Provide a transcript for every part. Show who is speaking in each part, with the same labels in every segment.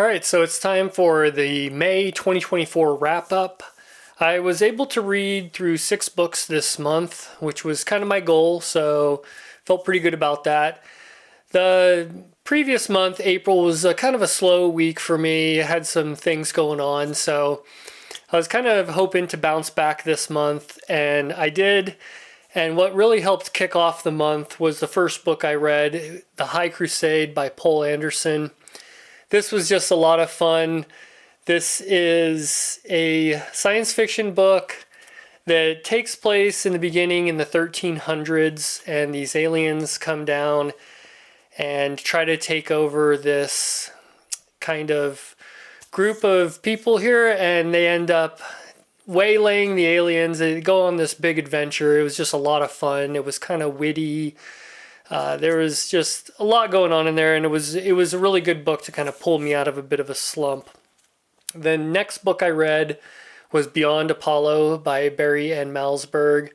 Speaker 1: All right, so it's time for the May 2024 wrap up. I was able to read through 6 books this month, which was kind of my goal, so felt pretty good about that. The previous month, April, was a kind of a slow week for me. I had some things going on, so I was kind of hoping to bounce back this month, and I did. And what really helped kick off the month was the first book I read, The High Crusade by Poul Anderson. This was just a lot of fun. This is a science fiction book that takes place in the beginning in the 1300s, and these aliens come down and try to take over this kind of group of people here, and they end up waylaying the aliens. They go on this big adventure. It was just a lot of fun. It was kind of witty. There was just a lot going on in there, and it was a really good book to kind of pull me out of a bit of a slump. The next book I read was Beyond Apollo by Barry N. Malzberg.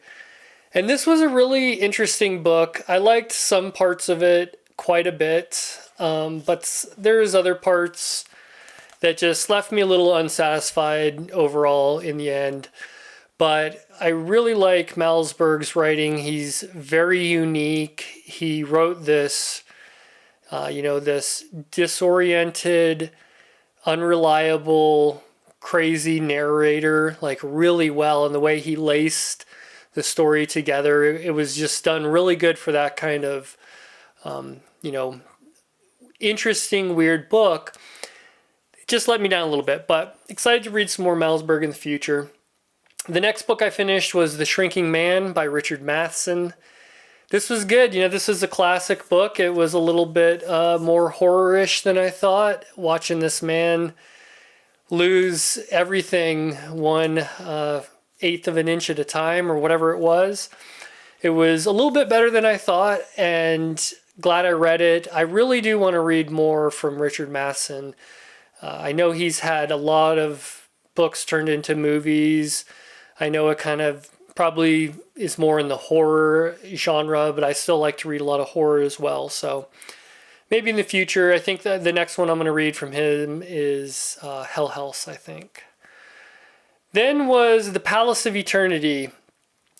Speaker 1: And this was a really interesting book. I liked some parts of it quite a bit, but there's other parts that just left me a little unsatisfied overall in the end. But I really like Malzberg's writing. He's very unique. He wrote this, this disoriented, unreliable, crazy narrator, like really well. And the way he laced the story together, it was just done really good for that kind of, interesting, weird book. It just let me down a little bit, but excited to read some more Malzberg in the future. The next book I finished was The Shrinking Man by Richard Matheson. This was good. This is a classic book. It was a little bit more horror-ish than I thought. Watching this man lose everything 1/8 of an inch at a time or whatever it was. It was a little bit better than I thought, and glad I read it. I really do want to read more from Richard Matheson. I know he's had a lot of books turned into movies. I know it kind of probably is more in the horror genre, but I still like to read a lot of horror as well. So maybe in the future. I think that the next one I'm going to read from him is Hell House, I think. Then was The Palace of Eternity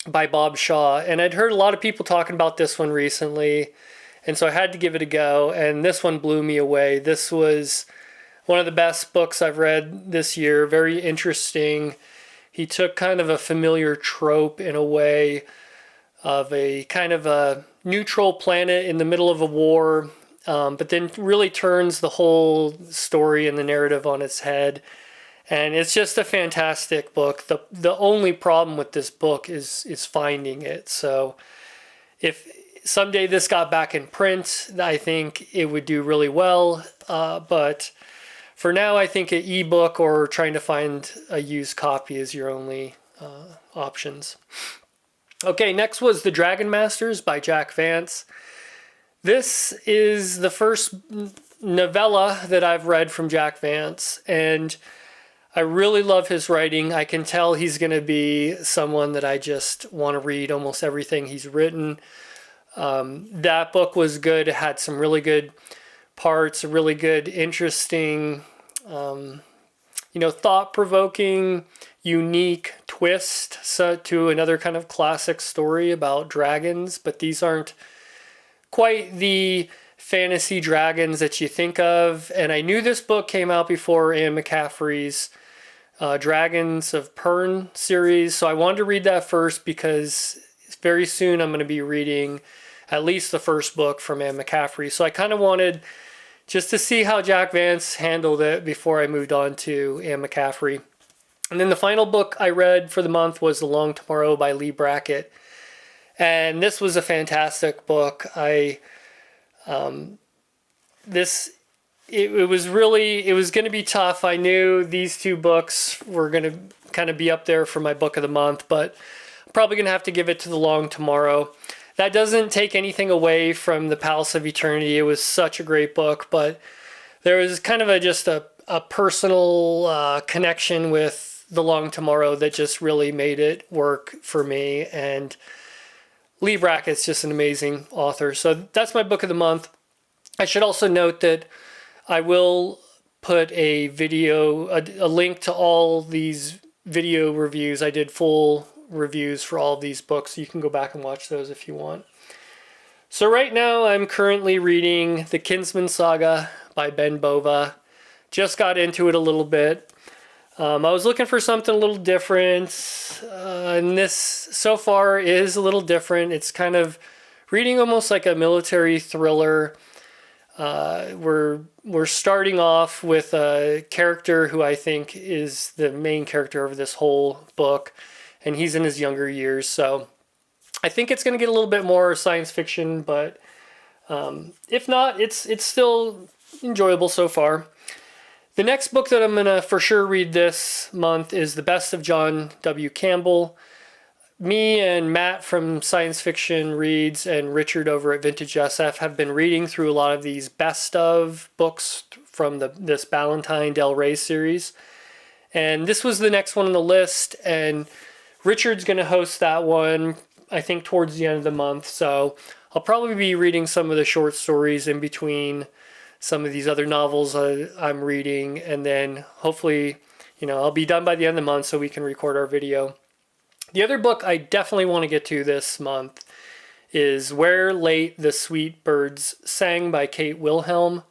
Speaker 1: by Bob Shaw. And I'd heard a lot of people talking about this one recently, and so I had to give it a go. And this one blew me away. This was one of the best books I've read this year. Very interesting. He took kind of a familiar trope in a way of a kind of a neutral planet in the middle of a war, but then really turns the whole story and the narrative on its head. And it's just a fantastic book. The only problem with this book is finding it. So if someday this got back in print, I think it would do really well. But for now, I think an ebook or trying to find a used copy is your only options. Okay, next was The Dragon Masters by Jack Vance. This is the first novella that I've read from Jack Vance, and I really love his writing. I can tell he's going to be someone that I just want to read almost everything he's written. That book was good. It had some really good parts, a really good, interesting, thought-provoking, unique twist to another kind of classic story about dragons, but these aren't quite the fantasy dragons that you think of. And I knew this book came out before Anne McCaffrey's Dragons of Pern series, so I wanted to read that first because very soon I'm going to be reading at least the first book from Anne McCaffrey. So I kind of wanted just to see how Jack Vance handled it before I moved on to Anne McCaffrey. And then the final book I read for the month was The Long Tomorrow by Lee Brackett. And this was a fantastic book. It was going to be tough. I knew these 2 books were going to kind of be up there for my book of the month, but I'm probably going to have to give it to The Long Tomorrow. That doesn't take anything away from The Palace of Eternity. It was such a great book, but there was kind of just a personal connection with The Long Tomorrow that just really made it work for me. And Lee Brackett's just an amazing author. So that's my book of the month. I should also note that I will put a video, a link to all these video reviews. I did full reviews for all of these books, so you can go back and watch those if you want. So right now I'm currently reading The Kinsman Saga by Ben Bova. Just got into it a little bit. I was looking for something a little different, and this so far is a little different. It's kind of reading almost like a military thriller. We're starting off with a character who I think is the main character of this whole book, and he's in his younger years, so I think it's going to get a little bit more science fiction, but if not, it's still enjoyable so far. The next book that I'm going to for sure read this month is The Best of John W. Campbell. Me and Matt from Science Fiction Reads and Richard over at Vintage SF have been reading through a lot of these best of books from this Ballantine Del Rey series. And this was the next one on the list, and Richard's going to host that one, I think, towards the end of the month. So I'll probably be reading some of the short stories in between some of these other novels I'm reading, and then hopefully, I'll be done by the end of the month so we can record our video. The other book I definitely want to get to this month is Where Late the Sweet Birds Sang by Kate Wilhelm.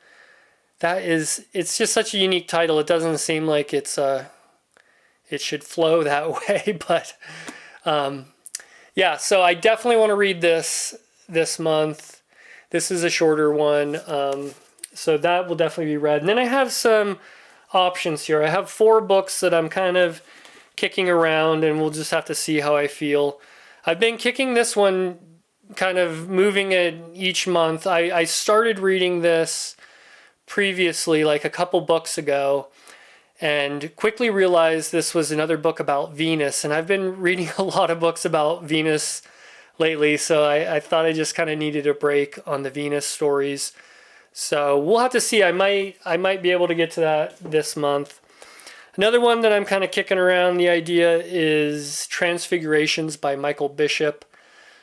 Speaker 1: It's just such a unique title. It doesn't seem like it should flow that way, but yeah, so I definitely want to read this month. This is a shorter one. So that will definitely be read. And then I have some options here. I have 4 books that I'm kind of kicking around, and we'll just have to see how I feel. I've been kicking this one, kind of moving it each month. I started reading this previously, like a couple books ago, and quickly realized this was another book about Venus. And I've been reading a lot of books about Venus lately, so I thought I just kind of needed a break on the Venus stories. So we'll have to see. I might be able to get to that this month. Another one that I'm kind of kicking around the idea is Transfigurations by Michael Bishop.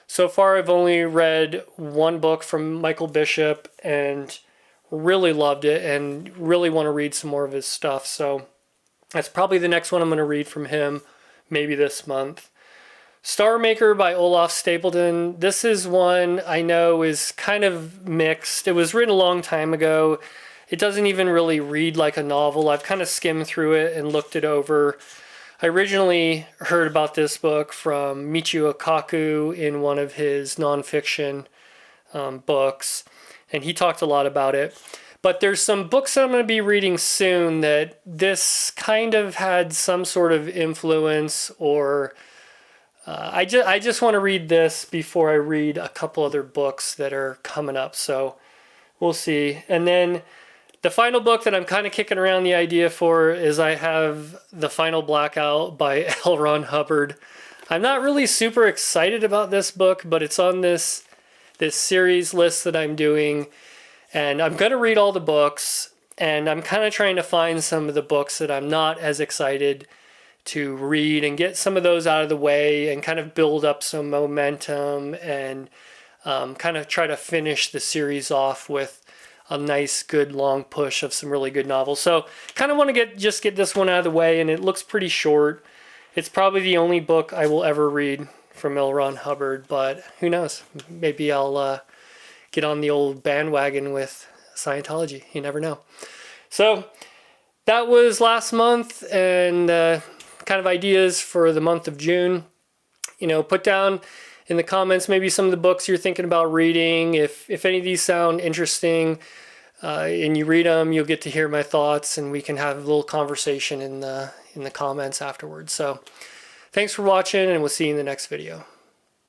Speaker 1: So far I've only read one book from Michael Bishop and really loved it and really want to read some more of his stuff. So that's probably the next one I'm going to read from him, maybe this month. Star Maker by Olaf Stapledon. This is one I know is kind of mixed. It was written a long time ago. It doesn't even really read like a novel. I've kind of skimmed through it and looked it over. I originally heard about this book from Michio Kaku in one of his nonfiction books, and he talked a lot about it. But there's some books that I'm going to be reading soon that this kind of had some sort of influence, or I just want to read this before I read a couple other books that are coming up. So we'll see. And then the final book that I'm kind of kicking around the idea for is I have The Final Blackout by L. Ron Hubbard. I'm not really super excited about this book, but it's on this series list that I'm doing. And I'm going to read all the books, and I'm kind of trying to find some of the books that I'm not as excited to read and get some of those out of the way and kind of build up some momentum and kind of try to finish the series off with a nice, good, long push of some really good novels. So kind of want to just get this one out of the way, and it looks pretty short. It's probably the only book I will ever read from L. Ron Hubbard, but who knows? Maybe I'll get on the old bandwagon with Scientology. You never know. So that was last month, and kind of ideas for the month of June. Put down in the comments maybe some of the books you're thinking about reading. If any of these sound interesting and you read them, you'll get to hear my thoughts, and we can have a little conversation in the comments afterwards. So thanks for watching, and we'll see you in the next video.